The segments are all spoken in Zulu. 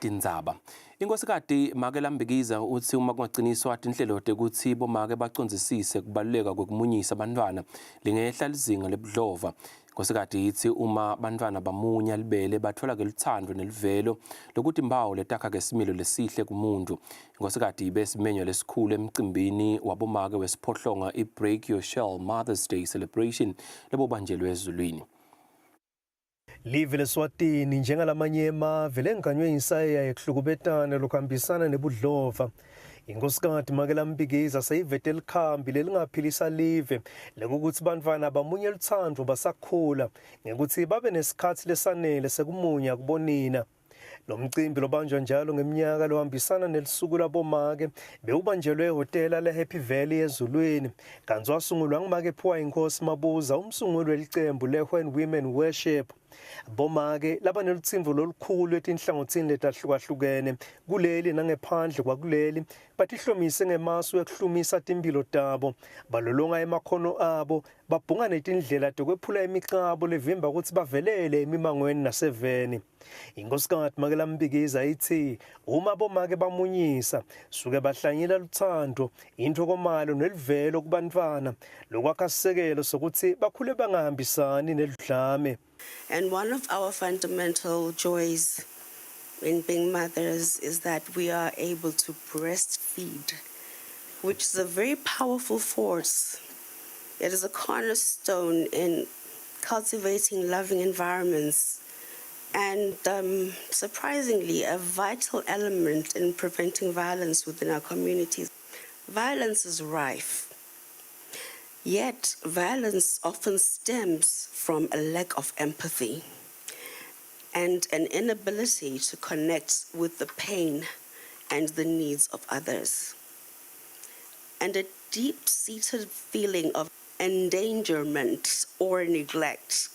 tindzaba. Inkosikazi Make Lambikiza uthi uma kungaqiniswa inhlelo ukuthi bomake bacondzisise kubaluleka kokumunyisa abantwana lingehla lizinga lebudlova. Inkosikazi ithi uma abantwana bamunya libele bathola ke luthando nelivelo lokuthi imbawo letakha ke similo lesihle kumuntu. Inkosikazi ibesimenyo lesikhulu emcimbini wabomake wesiphohlonga iBreak Your Shell Mother's Day celebration lebobanjelwe ezulwini. Live leSwatini njengalamanye emave lenganywe insaya ekuhlukubetana lokuhambisana nebudlova. Inkosikazi Make Lambikiza sayivete likhambi lelingaphilisa live lekukuthi bantwana bamunye luthando basakhula ngekuthi babe nesikhathi lesanele sekumunya kubonina. Lo mcimbi lobanjwa njalo ngeminyaka lohambisana nelisuku labomake bewubanjelwe ehotela leHappy Valley ezulwini. Kanti wasungulwa nguMake Phuwa Inkosi Mabuza, umsunguli welicembu leWhen Women Worship. Bomake laba nelutsimvo lolukhulu etinhlangothini letahlukahlukene kuleli nangephandle kwakuleli batihlomise ngemasu ekuhlumisa timpilo tabo balolonga emakhono abo babhunga netindlela tokwephula imiklabo levimba ukuthi bavelele emimangweni naseveni. Inkosikazi Make Lambikiza ithi uma bomake bamunyisa suke bahlanyela luthando intokomalo nelivelo kubantwana lokwakha sisekelo sokuthi bakhule bangahambisani neludlame. And one of our fundamental joys in being mothers is that we are able to breastfeed, which is a very powerful force. It is a cornerstone in cultivating loving environments and, surprisingly, a vital element in preventing violence within our communities. Violence is rife. Yet, violence often stems from a lack of empathy and an inability to connect with the pain and the needs of others, and a deep-seated feeling of endangerment or neglect.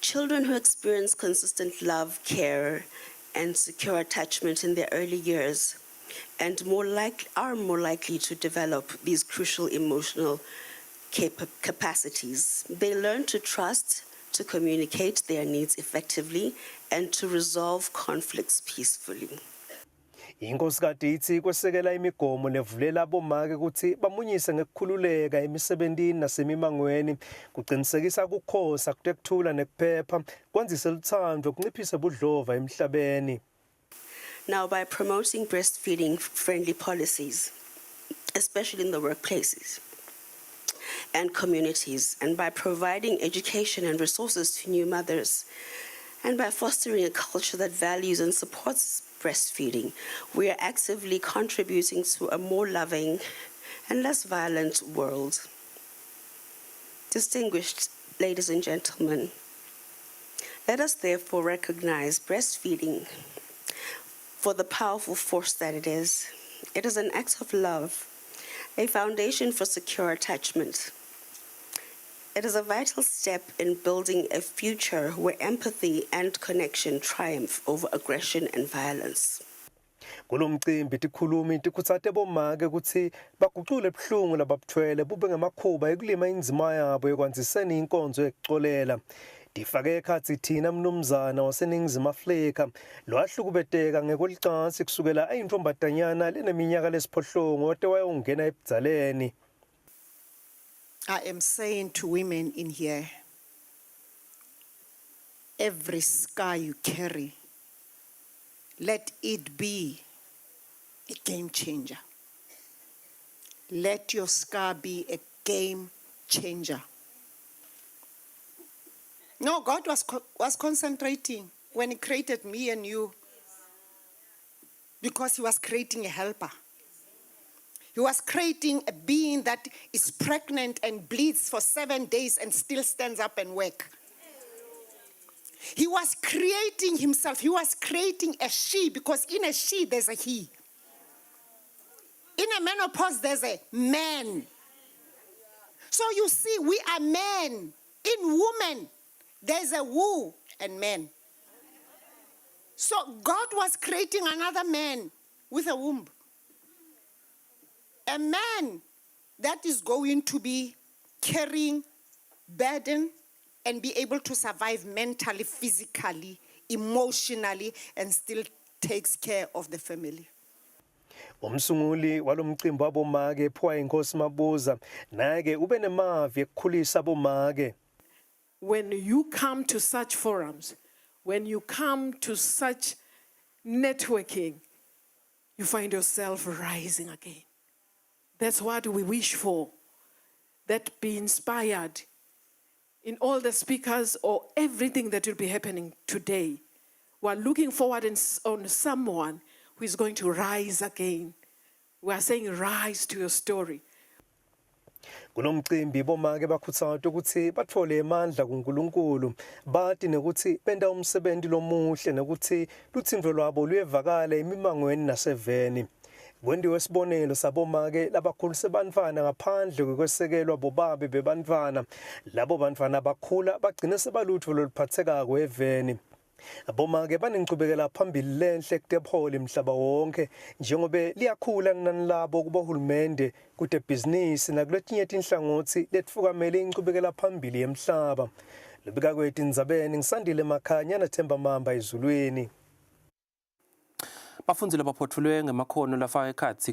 Children who experience consistent love, care, and secure attachment in their early years and are more likely to develop these crucial emotional capacities. They learn to trust, to communicate their needs effectively, and to resolve conflicts peacefully. Inkosikazi ithi kwesekela imigomo nevulela bomake ukuthi bamunyise ngekukhululeka emisebentini nasemimangweni kuqinisekisa ukukhosa kuthekuthula nekuphepha kwanzise luthando kunciphise budlova emhlabeni. Now, by promoting breastfeeding-friendly policies, especially in the workplaces and communities, and by providing education and resources to new mothers, and by fostering a culture that values and supports breastfeeding, we are actively contributing to a more loving and less violent world. Distinguished ladies and gentlemen, let us therefore recognize breastfeeding for the powerful force that it is. It is an act of love, a foundation for secure attachment. It is a vital step in building a future where empathy and connection triumph over aggression and violence. Kulomcimbi tikhulumi tikhutsate bomake ukuthi bagucule ebuhlungu lababuthwele bube ngamakhuba ekulima inzima yabo ekwanziseni inkonzo ekucolela. Difake ekhathi thina mnumzana waseNingizimu Afrika lwahlukubeteka ngekolicansi kusukela ayintombadanyana leneminyaka lesiphohlongo ote wayongena ebudzaleni. I am saying to women in here, every scar you carry, let it be a game changer. Let your scar be a game changer. No, God was concentrating when He created me and you, because He was creating a helper. He was creating a being that is pregnant and bleeds for 7 days and still stands up and works. He was creating Himself. He was creating a she, because in a she there's a he. In a menopause there's a man. So you see, we are men. In woman there's a woo and man. So God was creating another man with a womb. A man that is going to be carrying burden and be able to survive mentally, physically, emotionally, and still takes care of the family. Umsunguli walomcimbi wabomake Phuwa Inkosi Mabuza naye ube nemavi ekukhulisa abomake. When you come to such forums, when you come to such networking, you find yourself rising again. That's what we wish for. That be inspired in all the speakers or everything that will be happening today. We're looking forward on someone who is going to rise again. We are saying rise to your story. Kulomcimbi bomake bakhuthazwa ukuthi bathole amandla kuNkulunkulu bathi nokuthi benda umsebenzi lomuhle nokuthi luthindvo lwabo luyevakala emimangweni naseveni. Kwendiwe isibonelo sabomake labakhulisa bantwana ngaphandle kwekwesekelwa bobabe bebantwana. Labo bantwana abakhula bagcina sebalutho loluphathekako eveni. Abomake banengqhubekela phambili lenhle kuTephole emhlaba wonke njengoba liyakhula inani labo kubahulumende kude business nakuletinye inhlangothi letfukamele ingqhubekela phambili emhlaba. Lobika kwethu Ndzabeni ngisandile Makhanya naThemba Mamba ezulwini. Bafundzile baphothulwe ngemakhono lafaka ekhatsi